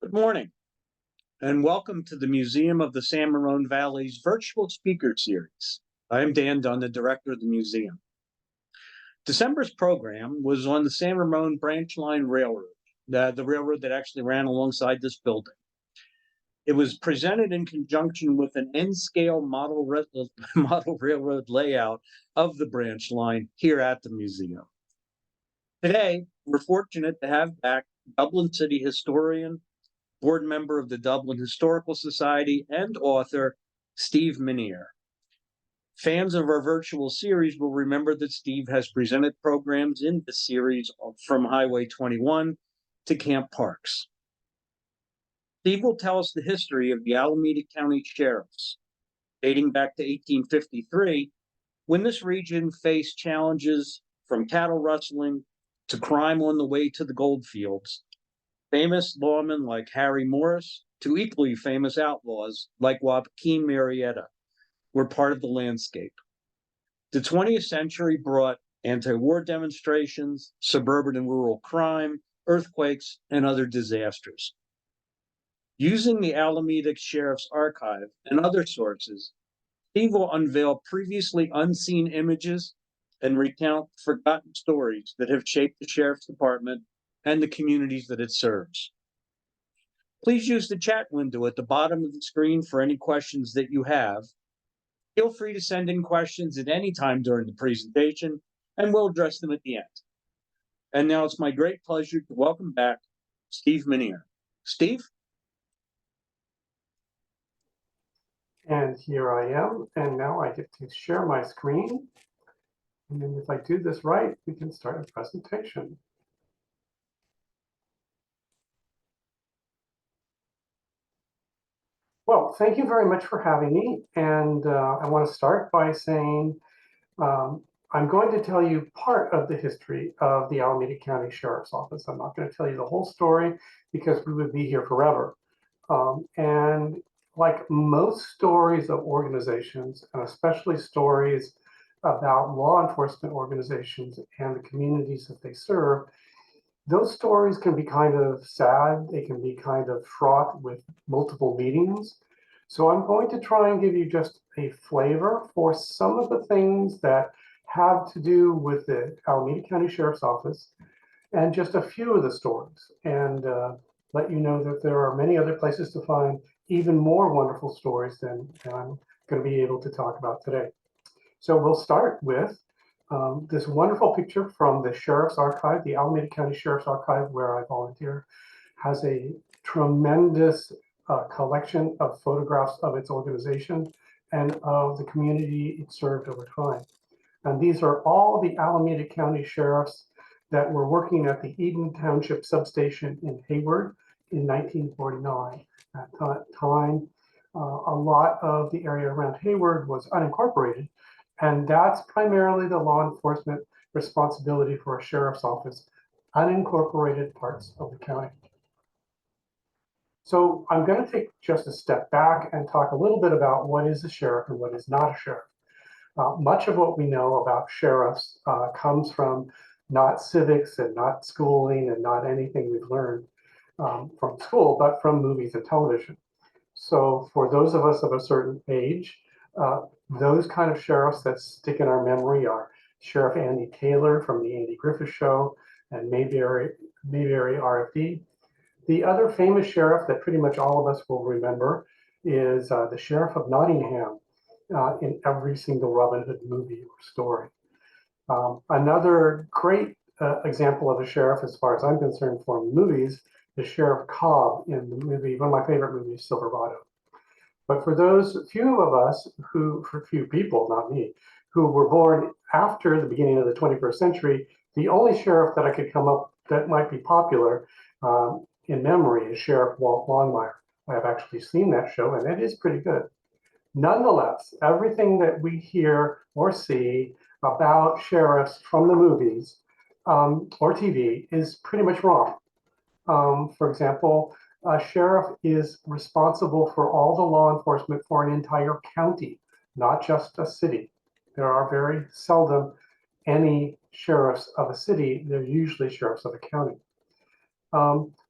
Good morning, and welcome to the Museum of the San Ramon Valley's virtual speaker series. I am Dan Dunn, the director of the museum. December's program was on the San Ramon Branch Line Railroad, the railroad that actually ran alongside this building. It was presented in conjunction with an N-scale model railroad layout of the branch line here at the museum. Today, we're fortunate to have back Dublin City historian, board member of the Dublin Historical Society, and author Steve Minier. Fans of our virtual series will remember that Steve has presented programs in the series from Highway 21 to Camp Parks. Steve will tell us the history of the Alameda County Sheriffs, dating back to 1853, when this region faced challenges from cattle rustling to crime on the way to the gold fields. Famous lawmen like Harry Morris to equally famous outlaws like Joaquin Murrieta were part of the landscape. The 20th century brought anti-war demonstrations, suburban and rural crime, earthquakes, and other disasters. Using the Alameda Sheriff's Archive and other sources, Steve will unveil previously unseen images and recount forgotten stories that have shaped the Sheriff's Department and the communities that it serves. Please use the chat window at the bottom of the screen for any questions that you have. Feel free to send in questions at any time during the presentation, and we'll address them at the end. And now it's my great pleasure to welcome back Steve Minier. Steve? And here I am, and now I get to share my screen. And then if I do this right, we can start a presentation. Well, thank you very much for having me. And I want to start by saying I'm going to tell you part of the history of the Alameda County Sheriff's Office. I'm not going to tell you the whole story because we would be here forever. And like most stories of organizations, and especially stories about law enforcement organizations and the communities that they serve, those stories can be kind of sad. They can be kind of fraught with multiple meanings. So I'm going to try and give you just a flavor for some of the things that have to do with the Alameda County Sheriff's Office and just a few of the stories, and let you know that there are many other places to find even more wonderful stories than I'm going to be able to talk about today. So we'll start with this wonderful picture from the Sheriff's Archive. The Alameda County Sheriff's Archive, where I volunteer, has a tremendous collection of photographs of its organization and of the community it served over time. And these are all the Alameda County sheriffs that were working at the Eden Township substation in Hayward in 1949. At that time, a lot of the area around Hayward was unincorporated, and that's primarily the law enforcement responsibility for a sheriff's office, unincorporated parts of the county. So I'm going to take just a step back and talk a little bit about what is a sheriff and what is not a sheriff. Much of what we know about sheriffs comes from not civics and not schooling and not anything we've learned from school, but from movies and television. So for those of us of a certain age, those kind of sheriffs that stick in our memory are Sheriff Andy Taylor from the Andy Griffith Show and Mayberry RFD. The other famous sheriff that pretty much all of us will remember is the Sheriff of Nottingham in every single Robin Hood movie or story. Another great example of a sheriff, as far as I'm concerned, from movies, is Sheriff Cobb in the movie, one of my favorite movies, Silverado. But for those few of us for few people, not me, who were born after the beginning of the 21st century, the only sheriff that I could come up that might be popular in memory is Sheriff Walt Longmire. I have actually seen that show, and it is pretty good. Nonetheless, everything that we hear or see about sheriffs from the movies or TV is pretty much wrong. For example, a sheriff is responsible for all the law enforcement for an entire county, not just a city. There are very seldom any sheriffs of a city. They're usually sheriffs of a county.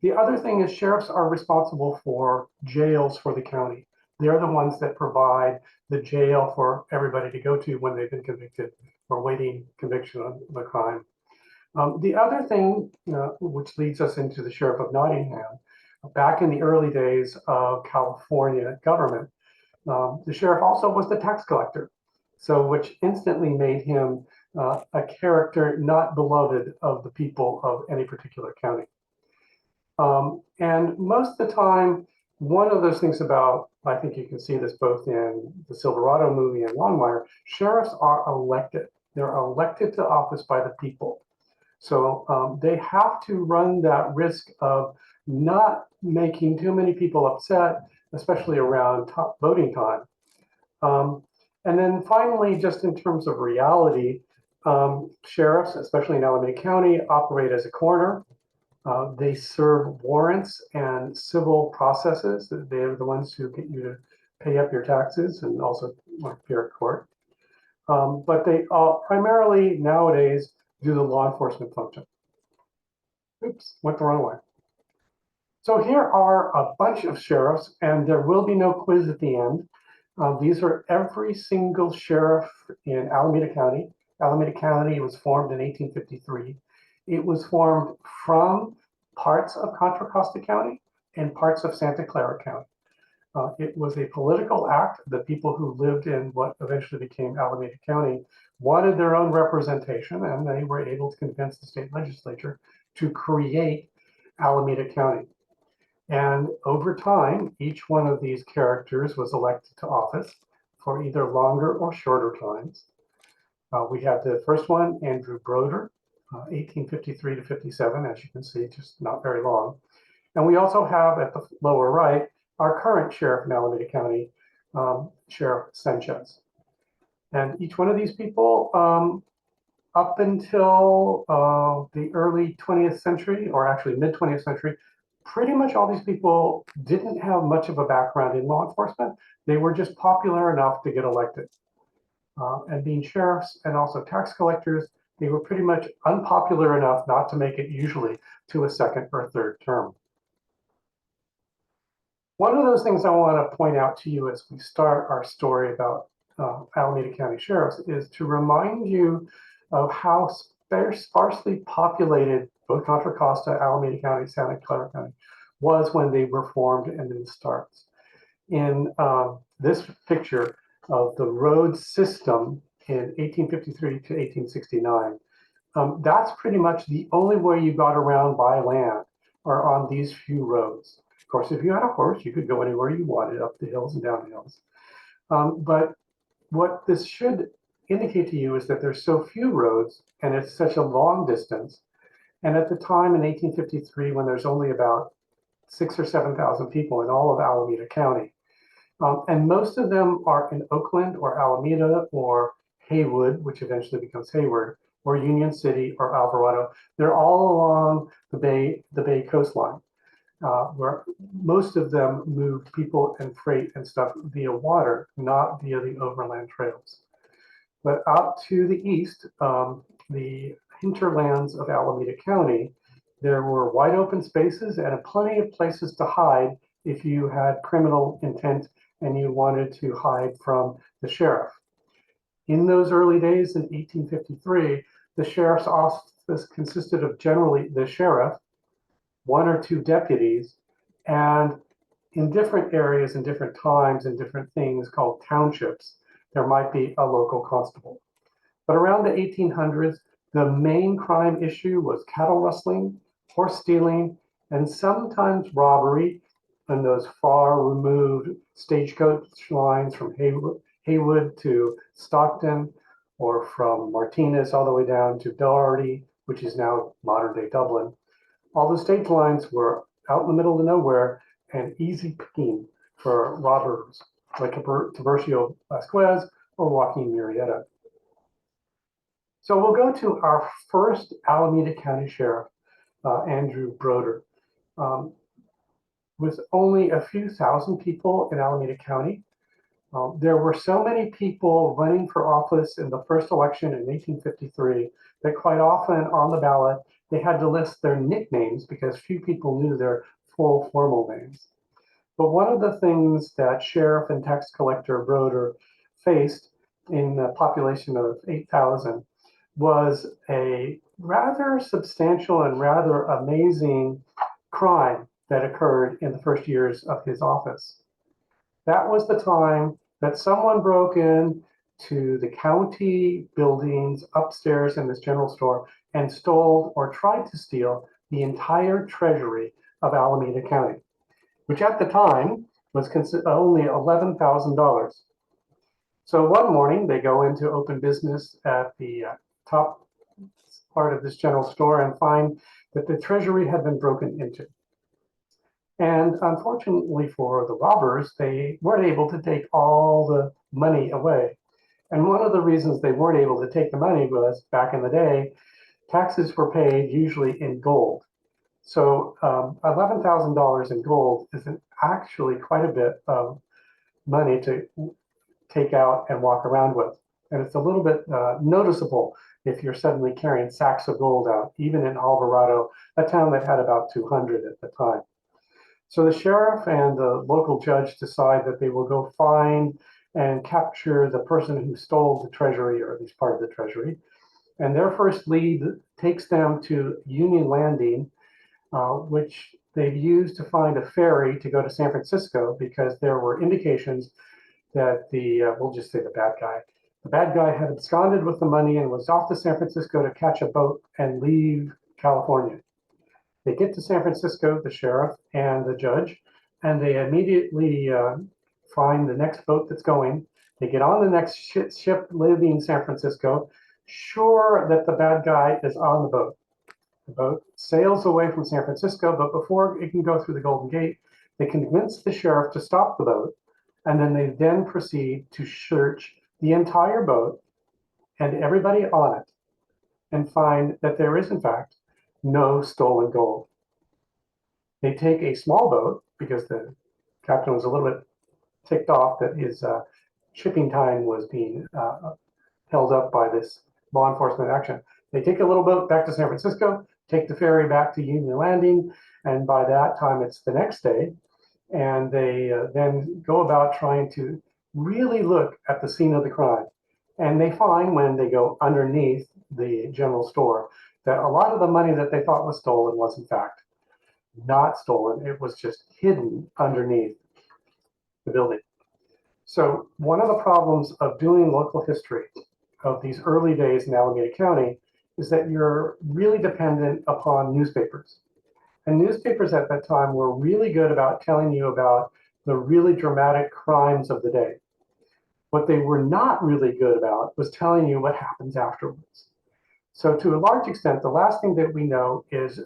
The other thing is sheriffs are responsible for jails for the county. They're the ones that provide the jail for everybody to go to when they've been convicted or waiting conviction on the crime. The other thing, which leads us into the Sheriff of Nottingham, back in the early days of California government, the sheriff also was the tax collector, so which instantly made him a character not beloved of the people of any particular county. And most of the time, one of those things about, I think you can see this both in the Silverado movie and Longmire, sheriffs are elected. They're elected to office by the people. So they have to run that risk of not making too many people upset, especially around voting time. And then finally, just in terms of reality, sheriffs, especially in Alameda County, operate as a coroner. They serve warrants and civil processes. They're the ones who get you to pay up your taxes and also appear at court. But they primarily nowadays do the law enforcement function. Oops, went the wrong way. So here are a bunch of sheriffs, and there will be no quiz at the end. These are every single sheriff in Alameda County. Alameda County was formed in 1853. It was formed from parts of Contra Costa County and parts of Santa Clara County. It was a political act. The people who lived in what eventually became Alameda County wanted their own representation, and they were able to convince the state legislature to create Alameda County. And over time, each one of these characters was elected to office for either longer or shorter times. We have the first one, Andrew Broder, 1853 to 57, as you can see, just not very long. And we also have at the lower right, our current sheriff in Alameda County, Sheriff Sanchez. And each one of these people, up until the early 20th century, or actually mid 20th century, pretty much all these people didn't have much of a background in law enforcement. They were just popular enough to get elected. And being sheriffs and also tax collectors, they were pretty much unpopular enough not to make it usually to a second or third term. One of those things I want to point out to you as we start our story about Alameda County Sheriffs is to remind you of how sparsely populated both Contra Costa, Alameda County, Santa Clara County was when they were formed and then starts. In this picture of the road system in 1853 to 1869, that's pretty much the only way you got around by land or on these few roads. Of course, if you had a horse, you could go anywhere you wanted, up the hills and down the hills. But what this should indicate to you is that there's so few roads and it's such a long distance. And at the time in 1853, when there's only about 6,000 or 7,000 people in all of Alameda County, and most of them are in Oakland or Alameda or Haywood, which eventually becomes Hayward, or Union City or Alvarado. They're all along the Bay coastline, where most of them moved people and freight and stuff via water, not via the overland trails. But out to the east, the hinterlands of Alameda County, there were wide open spaces and plenty of places to hide if you had criminal intent and you wanted to hide from the sheriff. In those early days in 1853, the sheriff's office consisted of generally the sheriff, one or two deputies, and in different areas and different times and different things called townships, there might be a local constable. But around the 1800s, the main crime issue was cattle rustling, horse stealing, and sometimes robbery in those far removed stagecoach lines from Haywood to Stockton, or from Martinez all the way down to Doherty, which is now modern day Dublin. All the stage lines were out in the middle of nowhere and easy picking for robbers like Tiburcio Vasquez or Joaquin Murrieta. So we'll go to our first Alameda County Sheriff, Andrew Broder. With only a few thousand people in Alameda County, There were so many people running for office in the first election in 1853 that quite often on the ballot they had to list their nicknames because few people knew their full formal names. But one of the things that Sheriff and Tax Collector Broder faced in a population of 8,000 was a rather substantial and rather amazing crime that occurred in the first years of his office. That was the time that someone broke in to the county buildings upstairs in this general store and stole or tried to steal the entire treasury of Alameda County, which at the time was only $11,000. So one morning they go into open business at the top part of this general store and find that the treasury had been broken into. And unfortunately for the robbers, they weren't able to take all the money away. And one of the reasons they weren't able to take the money was back in the day, taxes were paid usually in gold. So $11,000 in gold is actually quite a bit of money to take out and walk around with. And it's a little bit noticeable if you're suddenly carrying sacks of gold out, even in Alvarado, a town that had about 200 at the time. So the sheriff and the local judge decide that they will go find and capture the person who stole the treasury, or at least part of the treasury. And their first lead takes them to Union Landing, which they've used to find a ferry to go to San Francisco because there were indications that we'll just say the bad guy had absconded with the money and was off to San Francisco to catch a boat and leave California. They get to San Francisco, the sheriff and the judge, and they immediately find the next boat that's going. They get on the next ship leaving San Francisco, sure that the bad guy is on the boat. The boat sails away from San Francisco, but before it can go through the Golden Gate, they convince the sheriff to stop the boat, and then they then proceed to search the entire boat and everybody on it and find that there is, in fact, no stolen gold. They take a small boat because the captain was a little bit ticked off that his shipping time was being held up by this law enforcement action. They take a little boat back to San Francisco, take the ferry back to Union Landing, and by that time it's the next day. And they then go about trying to really look at the scene of the crime. And they find when they go underneath the general store that a lot of the money that they thought was stolen was in fact not stolen. It was just hidden underneath the building. So one of the problems of doing local history of these early days in Alameda County is that you're really dependent upon newspapers. And newspapers at that time were really good about telling you about the really dramatic crimes of the day. What they were not really good about was telling you what happens afterwards. So to a large extent, the last thing that we know is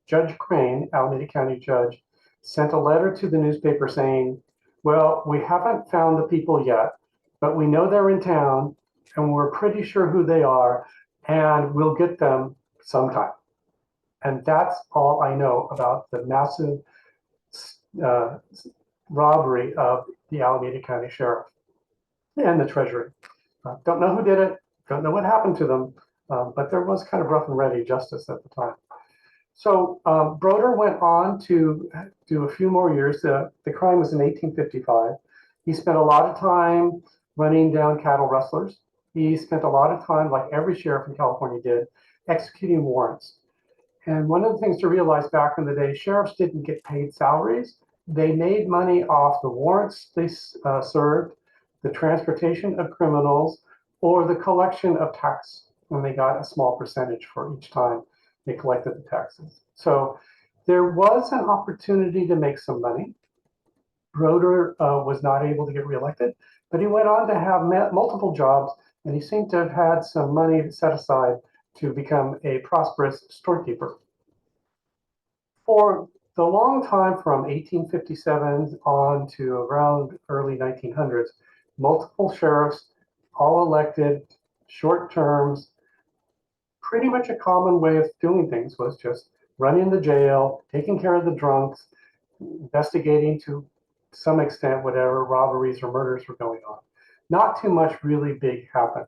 Judge Crane, Alameda County judge, sent a letter to the newspaper saying, well, we haven't found the people yet, but we know they're in town and we're pretty sure who they are and we'll get them sometime. And that's all I know about the massive robbery of the Alameda County Sheriff and the Treasury. Don't know who did it, don't know what happened to them, but there was kind of rough and ready justice at the time. So Broder went on to do a few more years. The crime was in 1855. He spent a lot of time running down cattle rustlers. He spent a lot of time, like every sheriff in California did, executing warrants. And one of the things to realize back in the day, sheriffs didn't get paid salaries. They made money off the warrants they served, the transportation of criminals, or the collection of tax, and they got a small percentage for each time they collected the taxes. So there was an opportunity to make some money. Broder was not able to get reelected, but he went on to have multiple jobs, and he seemed to have had some money set aside to become a prosperous storekeeper. For the long time from 1857 on to around early 1900s, multiple sheriffs, all elected, short terms. Pretty much a common way of doing things was just running the jail, taking care of the drunks, investigating to to some extent, whatever robberies or murders were going on. Not too much really big happened.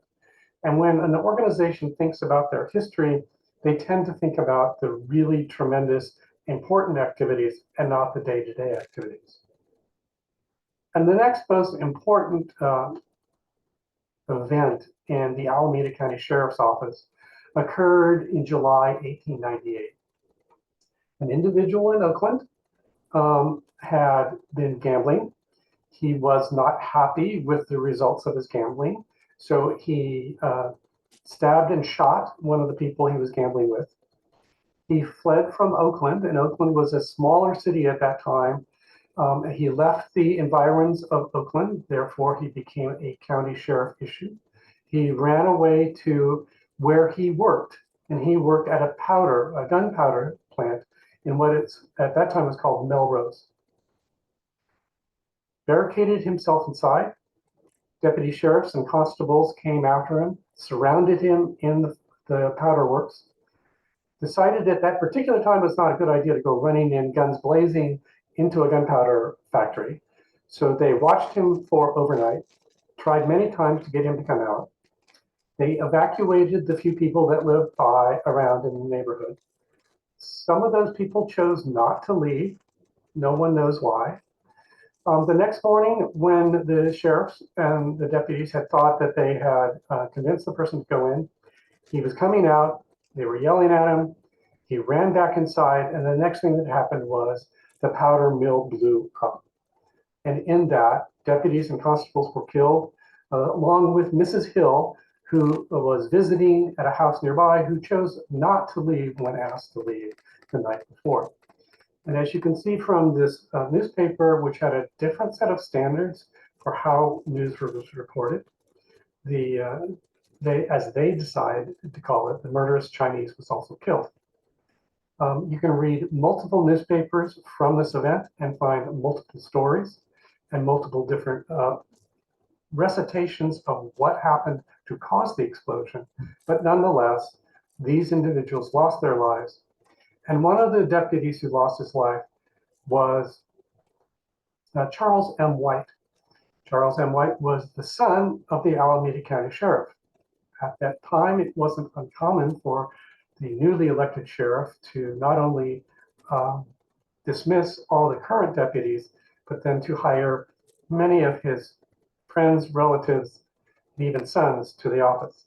And when an organization thinks about their history, they tend to think about the really tremendous, important activities and not the day-to-day activities. And the next most important event in the Alameda County Sheriff's Office occurred in July 1898. An individual in Oakland had been gambling. He was not happy with the results of his gambling, so he stabbed and shot one of the people he was gambling with. He fled from Oakland, and Oakland was a smaller city at that time. He left the environs of Oakland, therefore he became a county sheriff issue. He ran away to where he worked, and he worked at a gunpowder plant in what it's at that time was called Melrose. Barricaded himself inside. Deputy sheriffs and constables came after him, surrounded him in the powder works, decided at that particular time was not a good idea to go running in guns blazing into a gunpowder factory. So they watched him for overnight, tried many times to get him to come out. They evacuated the few people that lived around in the neighborhood. Some of those people chose not to leave. No one knows why. The next morning, when the sheriffs and the deputies had thought that they had convinced the person to go in, he was coming out, they were yelling at him, he ran back inside, and the next thing that happened was the powder mill blew up. And in that, deputies and constables were killed, along with Mrs. Hill, who was visiting at a house nearby, who chose not to leave when asked to leave the night before. And as you can see from this newspaper, which had a different set of standards for how news was reported, as they decided to call it, the murderous Chinese was also killed. You can read multiple newspapers from this event and find multiple stories and multiple different recitations of what happened to cause the explosion. But nonetheless, these individuals lost their lives. And one of the deputies who lost his life was Charles M. White. Charles M. White was the son of the Alameda County Sheriff. At that time, it wasn't uncommon for the newly elected sheriff to not only dismiss all the current deputies, but then to hire many of his friends, relatives, and even sons to the office.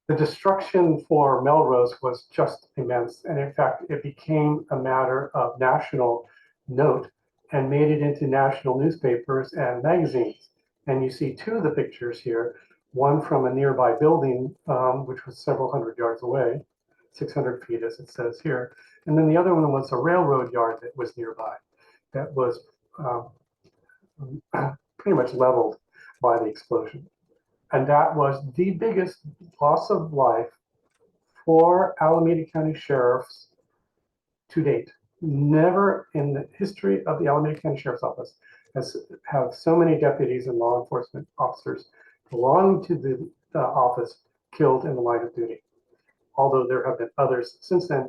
The destruction for Melrose was just immense, and in fact, it became a matter of national note and made it into national newspapers and magazines. And you see two of the pictures here, one from a nearby building, which was several hundred yards away, 600 feet as it says here, and then the other one was a railroad yard that was nearby, that was pretty much leveled by the explosion. And that was the biggest loss of life for Alameda County sheriffs to date. Never in the history of the Alameda County Sheriff's Office have so many deputies and law enforcement officers belonging to the office killed in the line of duty. Although there have been others since then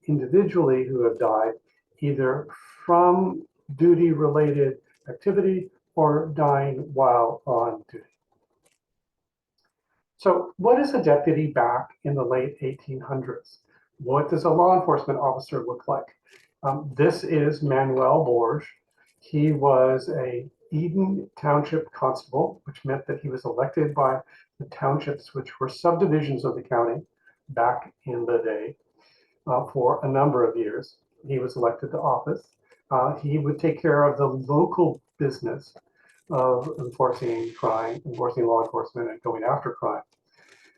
individually who have died either from duty-related activity or dying while on duty. So what is a deputy back in the late 1800s? What does a law enforcement officer look like? This is Manuel Borges. He was a Eden Township constable, which meant that he was elected by the townships, which were subdivisions of the county back in the day for a number of years. He was elected to office. He would take care of the local business of enforcing crime, enforcing law enforcement, and going after crime.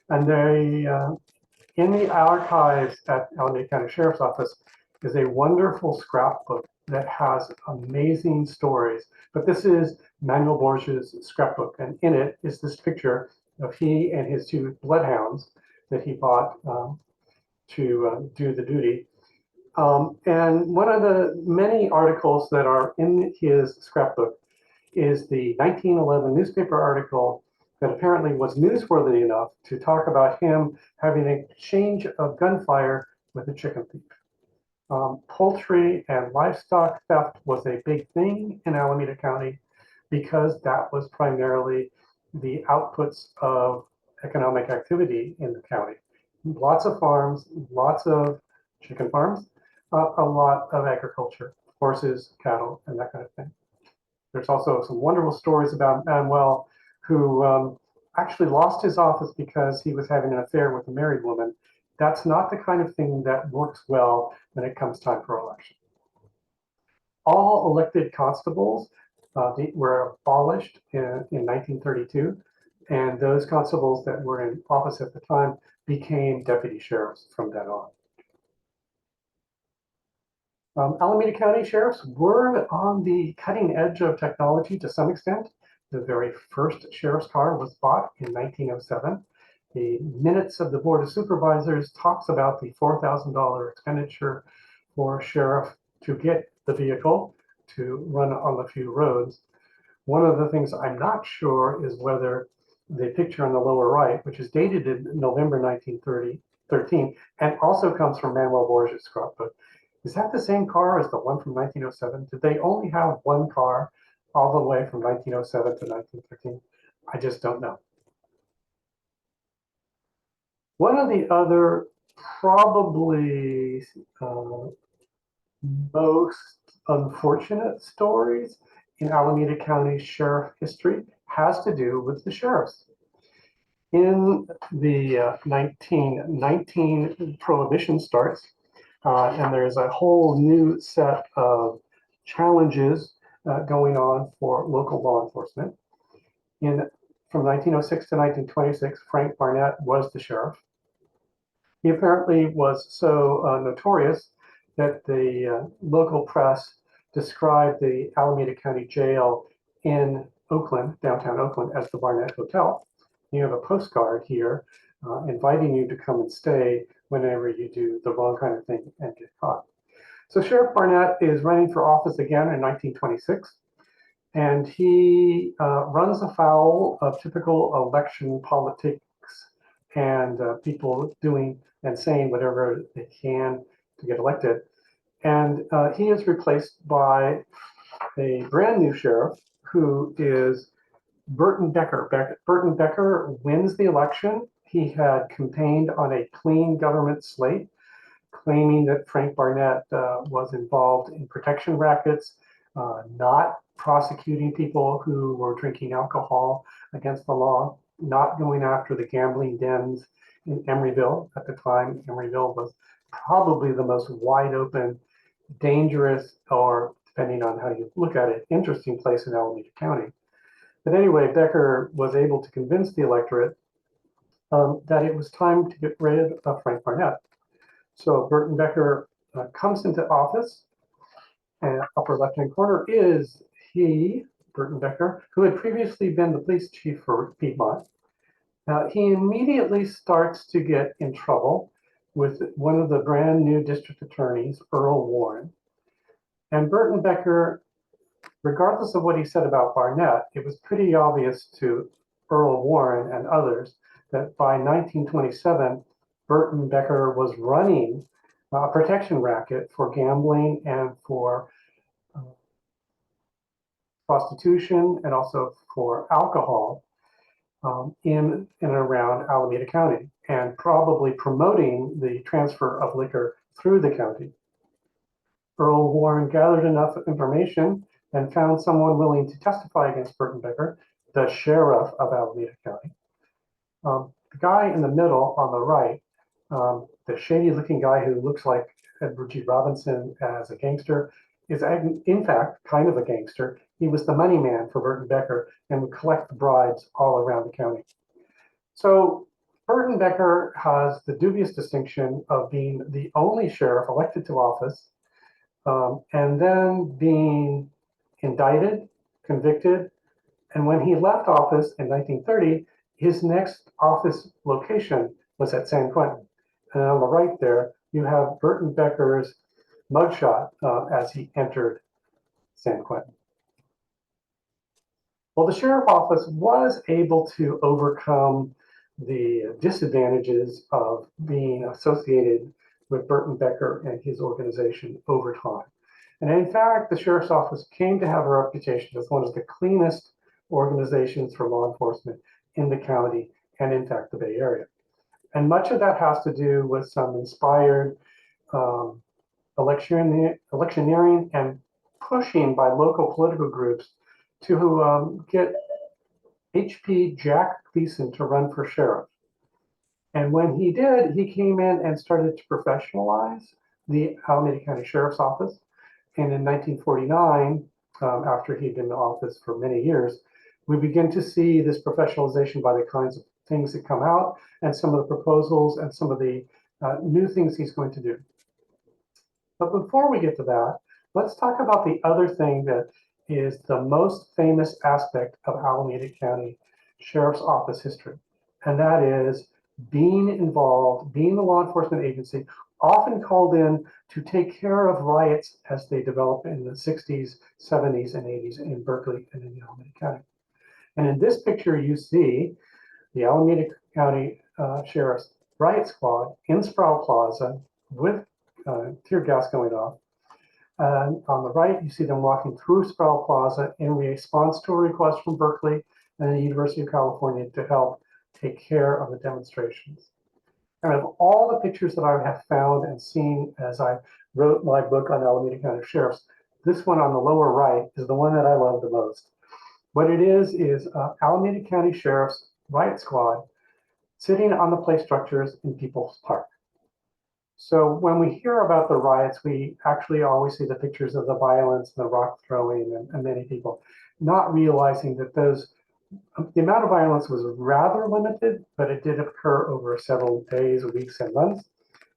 And they, in the archives at Alameda County Sheriff's Office is a wonderful scrapbook that has amazing stories. But this is Manuel Borges' scrapbook, and in it is this picture of he and his two bloodhounds that he bought to do the duty. And one of the many articles that are in his scrapbook is the 1911 newspaper article that apparently was newsworthy enough to talk about him having an exchange of gunfire with a chicken thief. Poultry and livestock theft was a big thing in Alameda County because that was primarily the outputs of economic activity in the county. Lots of farms, lots of chicken farms, a lot of agriculture, horses, cattle, and that kind of thing. There's also some wonderful stories about Manuel, who actually lost his office because he was having an affair with a married woman. That's not the kind of thing that works well when it comes time for election. All elected constables were abolished in 1932, and those constables that were in office at the time became deputy sheriffs from then on. Alameda County sheriffs were on the cutting edge of technology to some extent. The very first sheriff's car was bought in 1907. The minutes of the Board of Supervisors talks about the $4,000 expenditure for sheriff to get the vehicle to run on the few roads. One of the things I'm not sure is whether the picture on the lower right, which is dated in November 1913, and also comes from Manuel Borges' scrapbook, is that the same car as the one from 1907? Did they only have one car all the way from 1907 to 1913? I just don't know. One of the other probably most unfortunate stories in Alameda County sheriff history has to do with the sheriffs. In the 1919 Prohibition starts, and there's a whole new set of challenges going on for local law enforcement. From 1906 to 1926, Frank Barnett was the sheriff. He apparently was so notorious that the local press described the Alameda County Jail in Oakland, downtown Oakland, as the Barnett Hotel. You have a postcard here inviting you to come and stay whenever you do the wrong kind of thing and get caught. So Sheriff Barnett is running for office again in 1926, and he runs afoul of typical election politics and people doing and saying whatever they can to get elected. And he is replaced by a brand new sheriff who is Burton Becker. Burton Becker wins the election. He had campaigned on a clean government slate, claiming that Frank Barnett was involved in protection rackets, not prosecuting people who were drinking alcohol against the law, not going after the gambling dens in Emeryville. At the time, Emeryville was probably the most wide open, dangerous, or depending on how you look at it, interesting place in Alameda County. But anyway, Becker was able to convince the electorate that it was time to get rid of Frank Barnett. So Burton Becker comes into office, and upper left-hand corner is he, Burton Becker, who had previously been the police chief for Piedmont. He immediately starts to get in trouble with one of the brand new district attorneys, Earl Warren. And Burton Becker, regardless of what he said about Barnett, it was pretty obvious to Earl Warren and others that by 1927, Burton Becker was running a protection racket for gambling and for prostitution and also for alcohol in and around Alameda County, and probably promoting the transfer of liquor through the county. Earl Warren gathered enough information and found someone willing to testify against Burton Becker, the sheriff of Alameda County. The guy in the middle on the right, the shady-looking guy who looks like Edward G. Robinson as a gangster, is in fact kind of a gangster. He was the money man for Burton Becker and would collect the bribes all around the county. So Burton Becker has the dubious distinction of being the only sheriff elected to office and then being indicted, convicted, and when he left office in 1930, his next office location was at San Quentin. And on the right there, you have Burton Becker's mugshot as he entered San Quentin. Well, the sheriff office was able to overcome the disadvantages of being associated with Burton Becker and his organization over time. And in fact, the Sheriff's Office came to have a reputation as one of the cleanest organizations for law enforcement in the county and, in fact, the Bay Area. And much of that has to do with some inspired um, electioneering and pushing by local political groups to get H.P. Jack Gleason to run for sheriff. And when he did, he came in and started to professionalize the Alameda County Sheriff's Office. And in 1949, after he'd been in office for many years, we begin to see this professionalization by the kinds of things that come out and some of the proposals and some of the new things he's going to do. But before we get to that, let's talk about the other thing that is the most famous aspect of Alameda County Sheriff's Office history, and that is being involved, being the law enforcement agency, often called in to take care of riots as they develop in the 60s, 70s, and 80s in Berkeley and in Alameda County. And in this picture, you see the Alameda County Sheriff's Riot Squad in Sproul Plaza with tear gas going off. And on the right, you see them walking through Sproul Plaza in response to a request from Berkeley and the University of California to help take care of the demonstrations. And of all the pictures that I have found and seen as I wrote my book on Alameda County Sheriffs, this one on the lower right is the one that I love the most. What it is Alameda County Sheriff's Riot Squad sitting on the play structures in People's Park. So when we hear about the riots, we actually always see the pictures of the violence, the rock throwing, and many people, not realizing that the amount of violence was rather limited, but it did occur over several days, weeks, and months.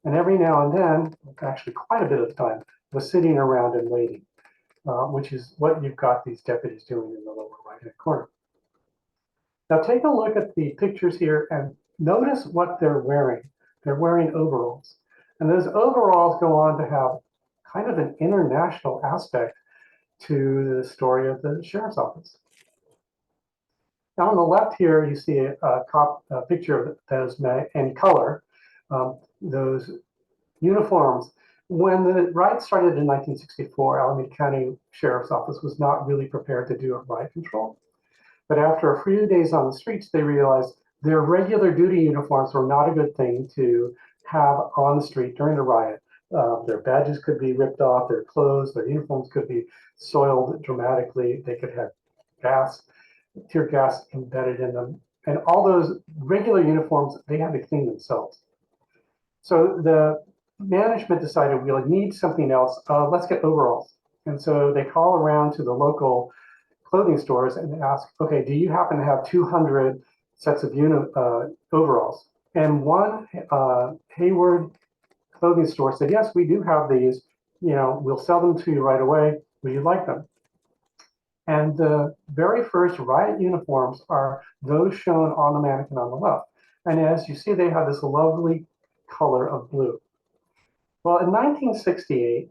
And every now and then, actually quite a bit of the time, was sitting around and waiting, which is what you've got these deputies doing in the lower right-hand corner. Now take a look at the pictures here and notice what they're wearing. They're wearing overalls. And those overalls go on to have kind of an international aspect to the story of the Sheriff's Office. Now on the left here, you see a picture of those in color, those uniforms. When the riot started in 1964, Alameda County Sheriff's Office was not really prepared to do a riot control. But after a few days on the streets, they realized their regular duty uniforms were not a good thing to have on the street during the riot. Their badges could be ripped off, their clothes, their uniforms could be soiled dramatically. They could have tear gas embedded in them. And all those regular uniforms, they had to clean themselves. So the management decided we need something else. Let's get overalls. And so they call around to the local clothing stores and ask, okay, do you happen to have 200 sets of overalls? And one Hayward clothing store said, yes, we do have these. We'll sell them to you right away. Would you like them? And the very first riot uniforms are those shown on the mannequin on the left. And as you see, they have this lovely color of blue. Well, in 1968,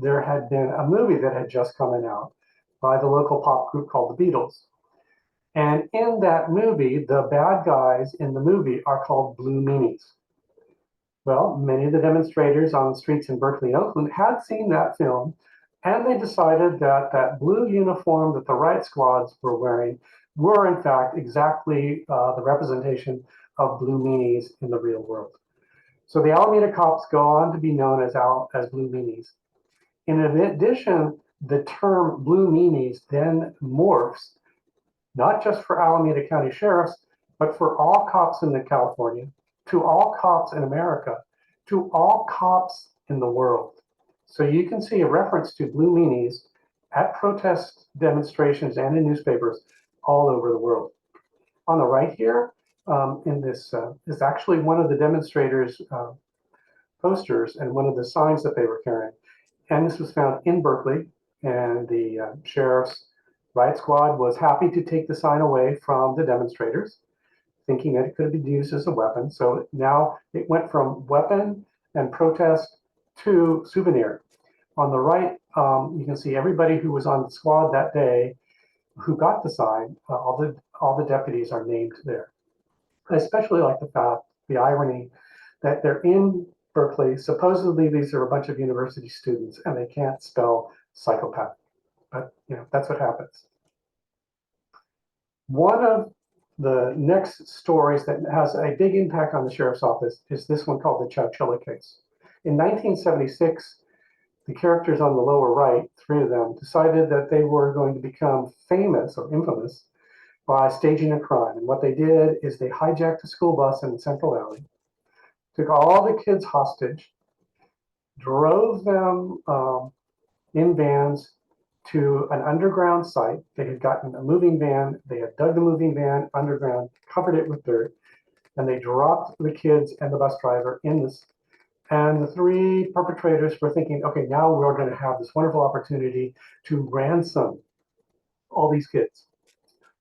there had been a movie that had just come out by the local pop group called the Beatles. And in that movie, the bad guys in the movie are called Blue Meanies. Well, many of the demonstrators on the streets in Berkeley and Oakland had seen that film, and they decided that that blue uniform that the riot squads were wearing were, in fact, exactly the representation of Blue Meanies in the real world. So the Alameda cops go on to be known as Blue Meanies. In addition, the term Blue Meanies then morphs, not just for Alameda County sheriffs, but for all cops in California, to all cops in America, to all cops in the world. So you can see a reference to Blue Meanies at protest demonstrations and in newspapers all over the world. On the right here, in this is actually one of the demonstrators' posters and one of the signs that they were carrying. And this was found in Berkeley, and the sheriff's riot squad was happy to take the sign away from the demonstrators, thinking that it could be used as a weapon. So now it went from weapon and protest to souvenir. On the right, you can see everybody who was on the squad that day who got the sign. All the deputies are named there. I especially like the irony that they're in Berkeley. Supposedly, these are a bunch of university students, and they can't spell psychopath. But that's what happens. One of the next stories that has a big impact on the sheriff's office is this one called the Chowchilla case. In 1976, the characters on the lower right, three of them, decided that they were going to become famous or infamous by staging a crime. And what they did is they hijacked a school bus in Central Valley, took all the kids hostage, drove them in vans to an underground site. They had gotten a moving van, they had dug the moving van underground, covered it with dirt, and they dropped the kids and the bus driver in this. And the three perpetrators were thinking, okay, now we're going to have this wonderful opportunity to ransom all these kids.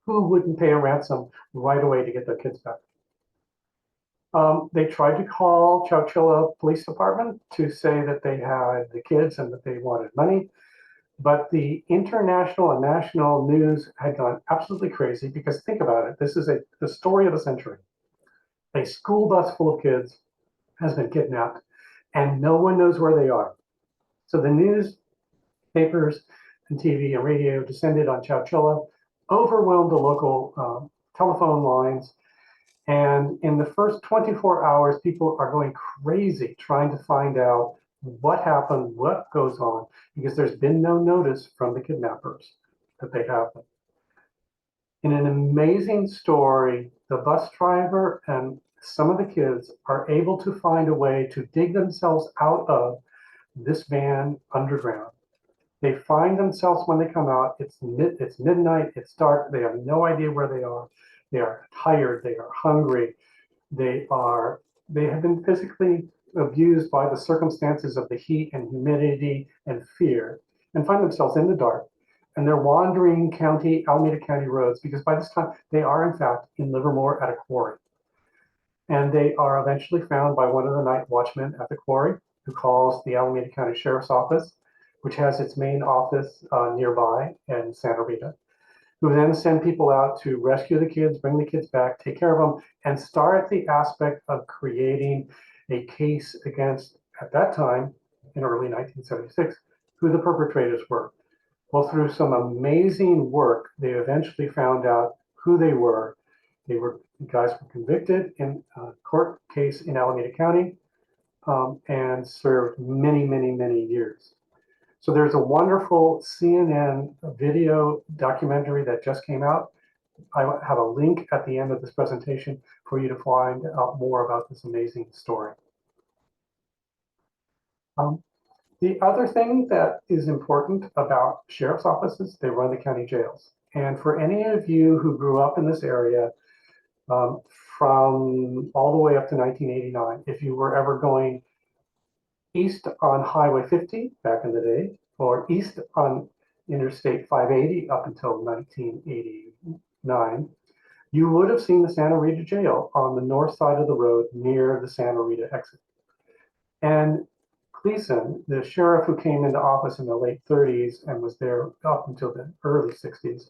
Who wouldn't pay a ransom right away to get their kids back? They tried to call Chowchilla Police Department to say that they had the kids and that they wanted money. But the international and national news had gone absolutely crazy because think about it. This is the story of the century. A school bus full of kids has been kidnapped and no one knows where they are. So the newspapers and TV and radio descended on Chowchilla, overwhelmed the local telephone lines. And in the first 24 hours, people are going crazy trying to find out what happened, what goes on, because there's been no notice from the kidnappers that they have them. In an amazing story, the bus driver and some of the kids are able to find a way to dig themselves out of this van underground. They find themselves when they come out, it's midnight, it's dark, they have no idea where they are. They are tired, they are hungry, they have been physically abused by the circumstances of the heat and humidity and fear, and find themselves in the dark. And they're wandering Alameda County roads because by this time they are in fact in Livermore at a quarry. And they are eventually found by one of the night watchmen at the quarry who calls the Alameda County Sheriff's Office, which has its main office nearby in Santa Rita, who then send people out to rescue the kids, bring the kids back, take care of them, and start the aspect of creating a case against, at that time, in early 1976, who the perpetrators were. Well, through some amazing work, they eventually found out who they were. The guys were convicted in a court case in Alameda County and served many, many, many years. So there's a wonderful CNN video documentary that just came out. I have a link at the end of this presentation for you to find out more about this amazing story. The other thing that is important about sheriff's offices, they run the county jails. And for any of you who grew up in this area from all the way up to 1989, if you were ever going east on Highway 50 back in the day, or east on Interstate 580 up until 1989, you would have seen the Santa Rita jail on the north side of the road near the Santa Rita exit. And Gleason, the sheriff who came into office in the late 30s and was there up until the early 60s,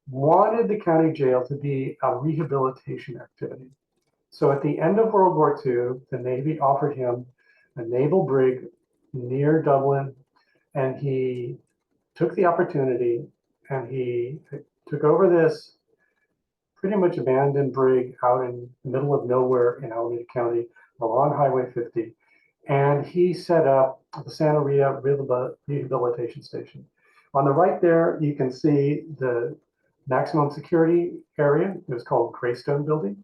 wanted the county jail to be a rehabilitation activity. So at the end of World War II, the Navy offered him a naval brig near Dublin, and he took the opportunity and he took over this pretty much abandoned brig out in the middle of nowhere in Alameda County along Highway 50. And he set up the Santa Rita Rehabilitation Station. On the right there, you can see the maximum security area. It was called Greystone Building.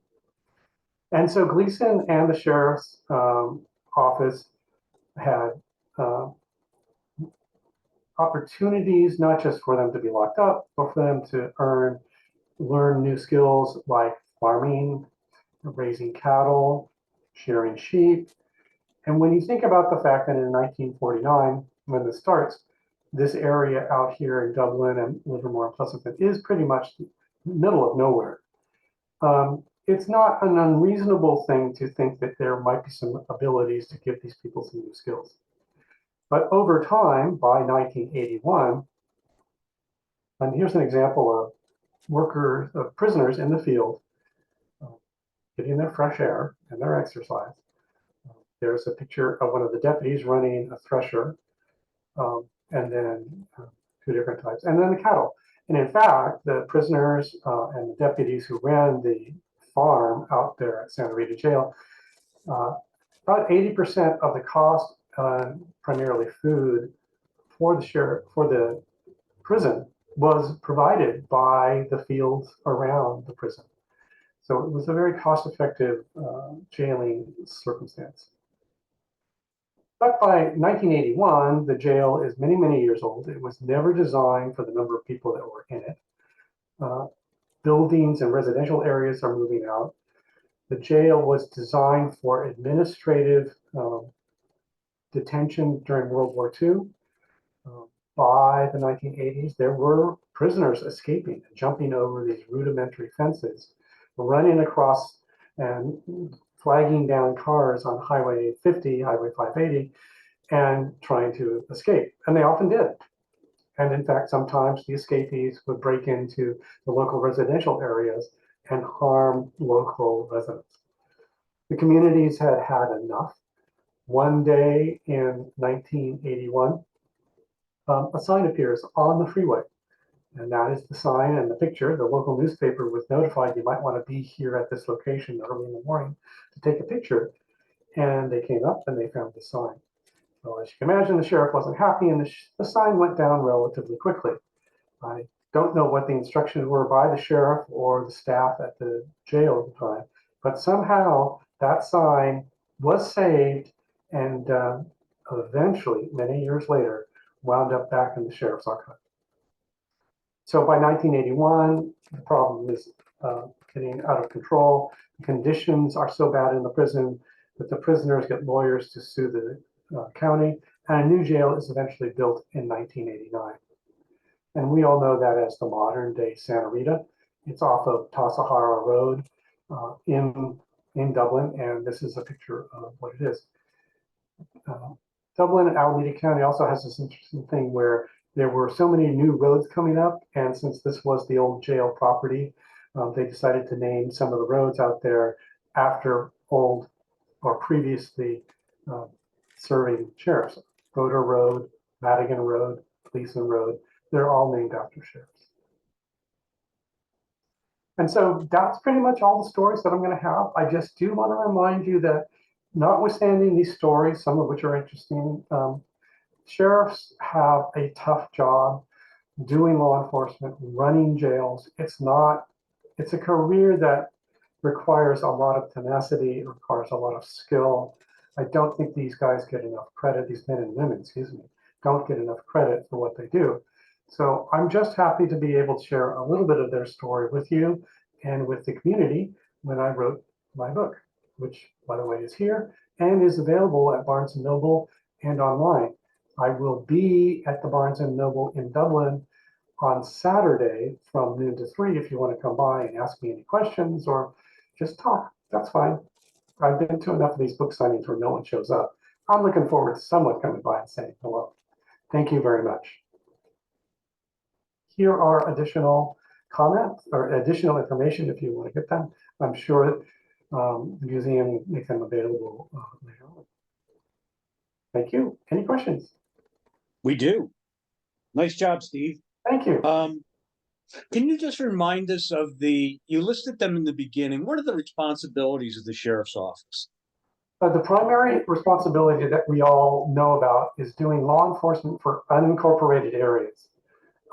And so Gleason and the sheriff's office had opportunities, not just for them to be locked up, but for them to learn new skills like farming, raising cattle, shearing sheep. And when you think about the fact that in 1949, when this starts, this area out here in Dublin and Livermore and Pleasanton is pretty much the middle of nowhere. It's not an unreasonable thing to think that there might be some abilities to give these people some new skills. But over time, by 1981, and here's an example of prisoners in the field getting their fresh air and their exercise. There's a picture of one of the deputies running a thresher, and then two different types, and then the cattle. And in fact, the prisoners and the deputies who ran the farm out there at Santa Rita Jail, about 80% of the cost, primarily food, for the prison was provided by the fields around the prison. So it was a very cost-effective jailing circumstance. But by 1981, the jail is many, many years old. It was never designed for the number of people that were in it. Buildings and residential areas are moving out. The jail was designed for administrative detention during World War II. By the 1980s, there were prisoners escaping and jumping over these rudimentary fences, running across and flagging down cars on Highway 50, Highway 580, and trying to escape. And they often did. And in fact, sometimes the escapees would break into the local residential areas and harm local residents. The communities had had enough. One day in 1981, a sign appears on the freeway. And that is the sign and the picture. The local newspaper was notified you might want to be here at this location early in the morning to take a picture. And they came up and they found the sign. Well, as you can imagine, the sheriff wasn't happy, and the sign went down relatively quickly. I don't know what the instructions were by the sheriff or the staff at the jail at the time, but somehow that sign was saved and eventually, many years later, wound up back in the sheriff's archive. So by 1981, the problem is getting out of control. The conditions are so bad in the prison that the prisoners get lawyers to sue the county, and a new jail is eventually built in 1989. And we all know that as the modern day Santa Rita. It's off of Tasahara Road in Dublin, and this is a picture of what it is. Dublin and Alameda County also has this interesting thing where there were so many new roads coming up, and since this was the old jail property, they decided to name some of the roads out there after old or previously serving sheriffs. Broder Road, Madigan Road, Gleason Road, they're all named after sheriffs. And so that's pretty much all the stories that I'm going to have. I just do want to remind you that notwithstanding these stories, some of which are interesting, sheriffs have a tough job doing law enforcement, running jails. It's a career that requires a lot of tenacity, it requires a lot of skill. I don't think these guys get enough credit, these men and women, excuse me, don't get enough credit for what they do. So I'm just happy to be able to share a little bit of their story with you and with the community when I wrote my book, which, by the way, is here and is available at Barnes & Noble and online. I will be at the Barnes & Noble in Dublin on Saturday from noon to 3 if you want to come by and ask me any questions or just talk. That's fine. I've been to enough of these book signings where no one shows up. I'm looking forward to someone coming by and saying hello. Thank you very much. Here are additional comments or additional information if you want to get them. I'm sure the museum will make them available later on. Thank you. Any questions? We do. Nice job, Steve. Thank you. Can you just remind us of you listed them in the beginning. What are the responsibilities of the sheriff's office? The primary responsibility that we all know about is doing law enforcement for unincorporated areas.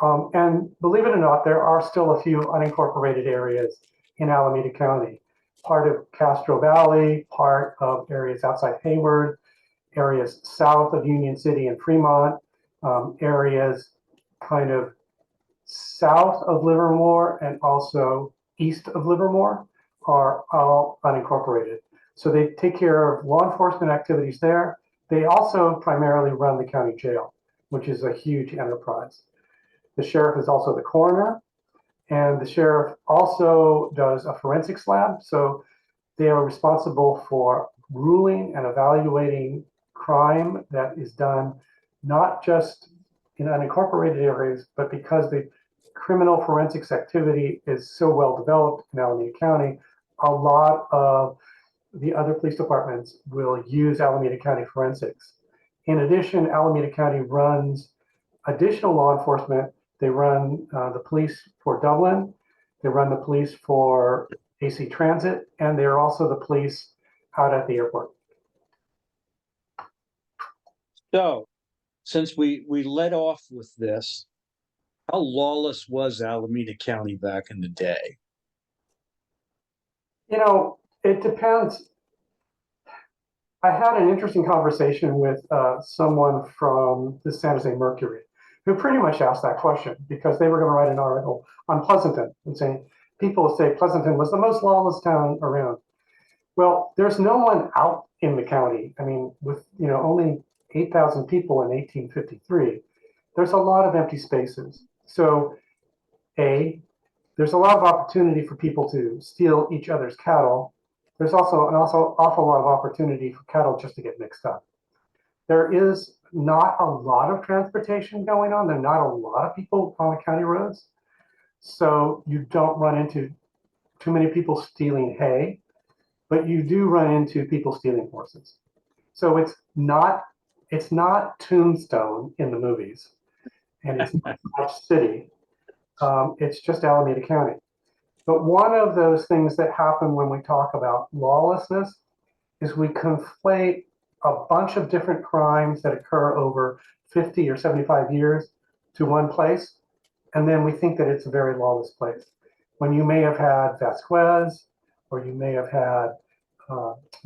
And believe it or not, there are still a few unincorporated areas in Alameda County, part of Castro Valley, part of areas outside Hayward, areas south of Union City and Fremont, areas kind of south of Livermore and also east of Livermore are all unincorporated. So they take care of law enforcement activities there. They also primarily run the county jail, which is a huge enterprise. The sheriff is also the coroner, and the sheriff also does a forensics lab. So they are responsible for ruling and evaluating crime that is done not just in unincorporated areas, but because the criminal forensics activity is so well developed in Alameda County, a lot of the other police departments will use Alameda County Forensics. In addition, Alameda County runs additional law enforcement. They run the police for Dublin, they run the police for AC Transit, and they're also the police out at the airport. So, since we led off with this, how lawless was Alameda County back in the day? You know, it depends. I had an interesting conversation with someone from the San Jose Mercury who pretty much asked that question because they were going to write an article on Pleasanton and saying people say Pleasanton was the most lawless town around. Well, there's no one out in the county. I mean, with only 8,000 people in 1853, there's a lot of empty spaces. So, there's a lot of opportunity for people to steal each other's cattle. There's also an awful lot of opportunity for cattle just to get mixed up. There is not a lot of transportation going on. There are not a lot of people on the county roads. So you don't run into too many people stealing hay, but you do run into people stealing horses. So it's not Tombstone in the movies, and it's not Dodge City. It's just Alameda County. But one of those things that happen when we talk about lawlessness is we conflate a bunch of different crimes that occur over 50 or 75 years to one place, and then we think that it's a very lawless place. When you may have had Vasquez, or you may have had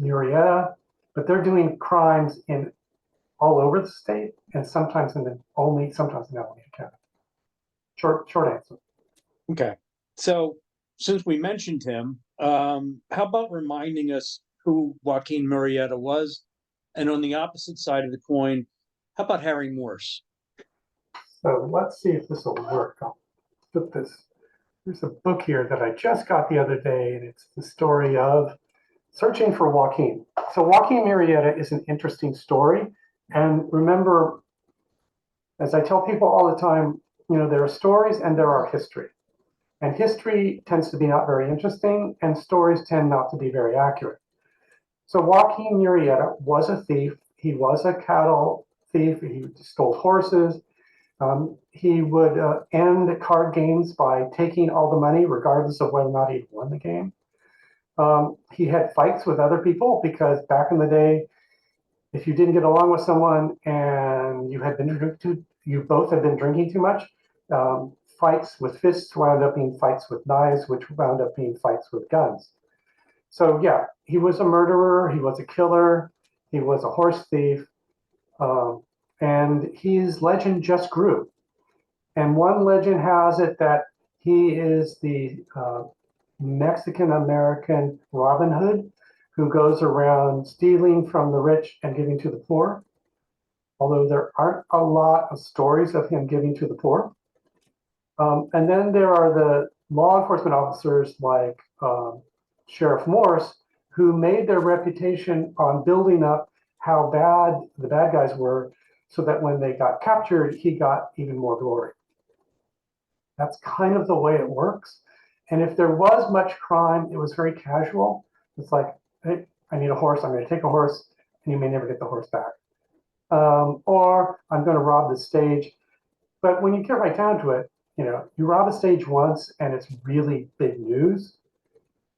Murrieta, but they're doing crimes in all over the state, and sometimes sometimes in Alameda County. Short answer. Okay. So, since we mentioned him, how about reminding us who Joaquin Murrieta was? And on the opposite side of the coin, how about Harry Morse? So let's see if this will work. I'll put this. There's a book here that I just got the other day, and it's the story of searching for Joaquin. So Joaquin Murrieta is an interesting story. And remember, as I tell people all the time, there are stories and there are history. And history tends to be not very interesting, and stories tend not to be very accurate. So Joaquin Murrieta was a thief. He was a cattle thief. He stole horses. He would end card games by taking all the money, regardless of whether or not he'd won the game. He had fights with other people because back in the day, if you didn't get along with someone and you both had been drinking too much, fights with fists wound up being fights with knives, which wound up being fights with guns. So yeah, he was a murderer, he was a killer, he was a horse thief, and his legend just grew. And one legend has it that he is the Mexican-American Robin Hood who goes around stealing from the rich and giving to the poor, although there aren't a lot of stories of him giving to the poor. And then there are the law enforcement officers like Sheriff Morse, who made their reputation on building up how bad the bad guys were so that when they got captured, he got even more glory. That's kind of the way it works. And if there was much crime, it was very casual. It's like, hey, I need a horse. I'm going to take a horse, and you may never get the horse back. Or I'm going to rob the stage. But when you get right down to it, you rob a stage once, and it's really big news.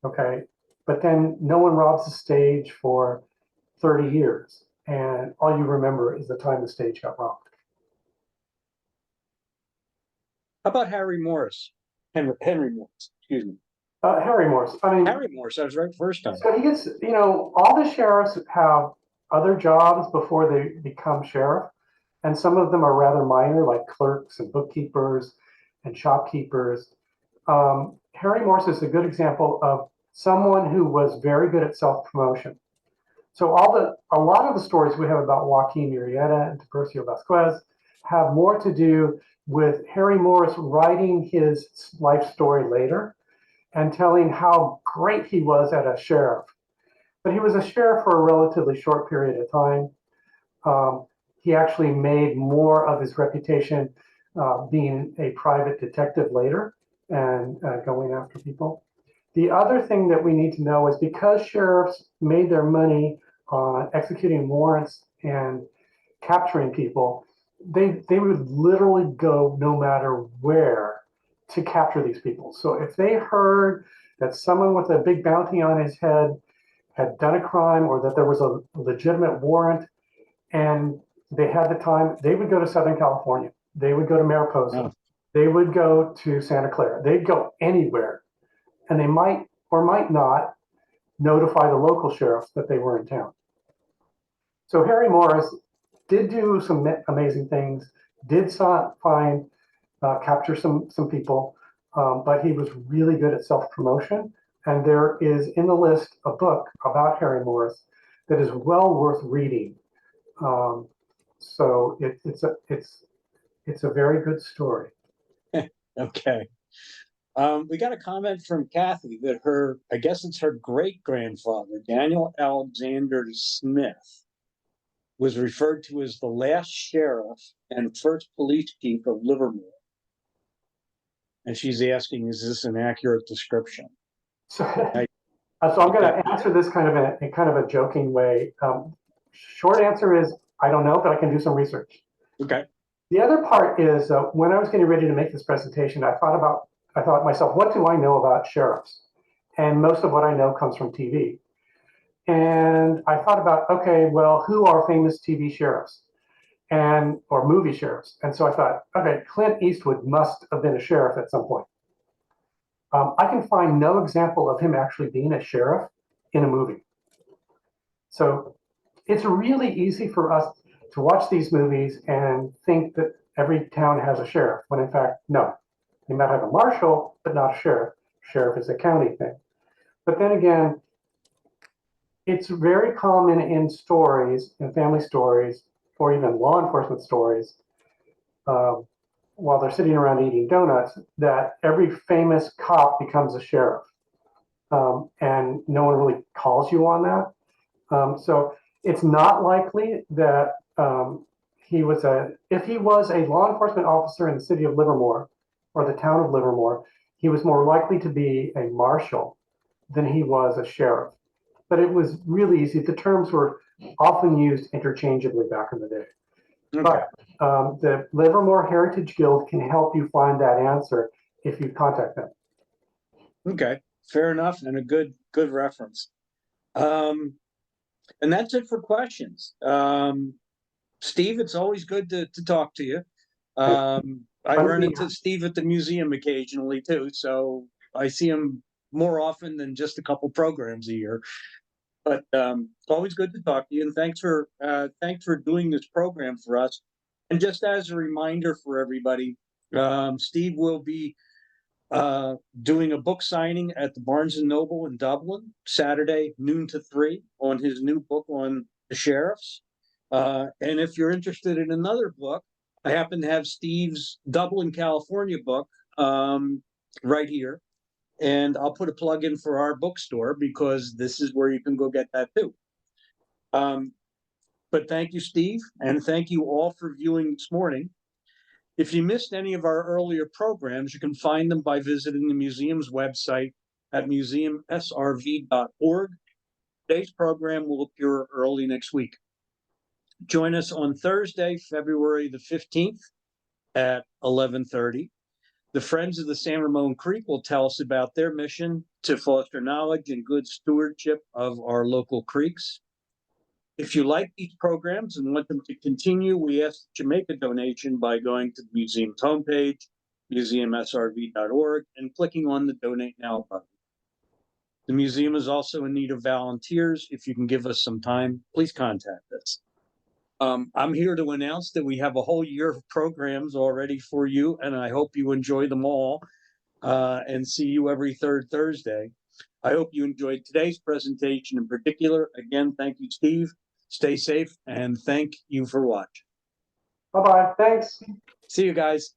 Okay, but then no one robs the stage for 30 years, and all you remember is the time the stage got robbed. How about Harry Morse? Henry Morse, excuse me. Harry Morse. I mean, Harry Morse, I was right the first time. so he gets, all the sheriffs have other jobs before they become sheriff, and some of them are rather minor, like clerks and bookkeepers and shopkeepers. Harry Morse is a good example of someone who was very good at self-promotion. So a lot of the stories we have about Joaquin Murrieta and Tiburcio Vasquez have more to do with Harry Morse writing his life story later and telling how great he was as a sheriff. But he was a sheriff for a relatively short period of time. He actually made more of his reputation being a private detective later and going after people. The other thing that we need to know is because sheriffs made their money on executing warrants and capturing people, they would literally go no matter where to capture these people. So if they heard that someone with a big bounty on his head had done a crime or that there was a legitimate warrant and they had the time, they would go to Southern California. They would go to Mariposa. Oh. They would go to Santa Clara. They'd go anywhere. And they might or might not notify the local sheriffs that they were in town. So Harry Morris did do some amazing things, did find, capture some people, but he was really good at self-promotion. And there is in the list a book about Harry Morris that is well worth reading. So it's a very good story. Okay. We got a comment from Kathy that I guess it's her great grandfather, Daniel Alexander Smith, was referred to as the last sheriff and first police chief of Livermore. And she's asking, is this an accurate description? So, so I'm going to answer this kind of in kind of a joking way. Short answer is I don't know, but I can do some research. Okay. The other part is when I was getting ready to make this presentation, I thought to myself, what do I know about sheriffs? And most of what I know comes from TV. And I thought about, okay, well, who are famous TV sheriffs or movie sheriffs? And so I thought, okay, Clint Eastwood must have been a sheriff at some point. I can find no example of him actually being a sheriff in a movie. So it's really easy for us to watch these movies and think that every town has a sheriff, when in fact, no. You might have a marshal, but not a sheriff. Sheriff is a county thing. But then again, it's very common in stories, in family stories, or even law enforcement stories, while they're sitting around eating donuts, that every famous cop becomes a sheriff. And no one really calls you on that. So it's not likely that if he was a law enforcement officer in the city of Livermore or the town of Livermore, he was more likely to be a marshal than he was a sheriff. But it was really easy. The terms were often used interchangeably back in the day. Okay. But the Livermore Heritage Guild can help you find that answer if you contact them. Okay, fair enough, and a good reference. And that's it for questions. Steve, it's always good to talk to you. I run into Steve at the museum occasionally too, so I see him more often than just a couple programs a year. But it's always good to talk to you, and thanks for doing this program for us. And just as a reminder for everybody, Steve will be doing a book signing at the Barnes and Noble in Dublin Saturday noon to 3 on his new book on the sheriffs. And if you're interested in another book, I happen to have Steve's Dublin, California book right here. And I'll put a plug in for our bookstore because this is where you can go get that too. But thank you, Steve, and thank you all for viewing this morning. If you missed any of our earlier programs, you can find them by visiting the museum's website at museumsrv.org. Today's program will appear early next week. Join us on Thursday, February the 15th at 11:30. The Friends of the San Ramon Creek will tell us about their mission to foster knowledge and good stewardship of our local creeks. If you like these programs and want them to continue, we ask that you make a donation by going to the museum's homepage, museumsrv.org, and clicking on the Donate Now button. The museum is also in need of volunteers. If you can give us some time, please contact us. I'm here to announce that we have a whole year of programs already for you, and I hope you enjoy them all and see you every third Thursday. I hope you enjoyed today's presentation in particular. Again, thank you, Steve. Stay safe, and thank you for watching. Bye-bye. Thanks. See you guys.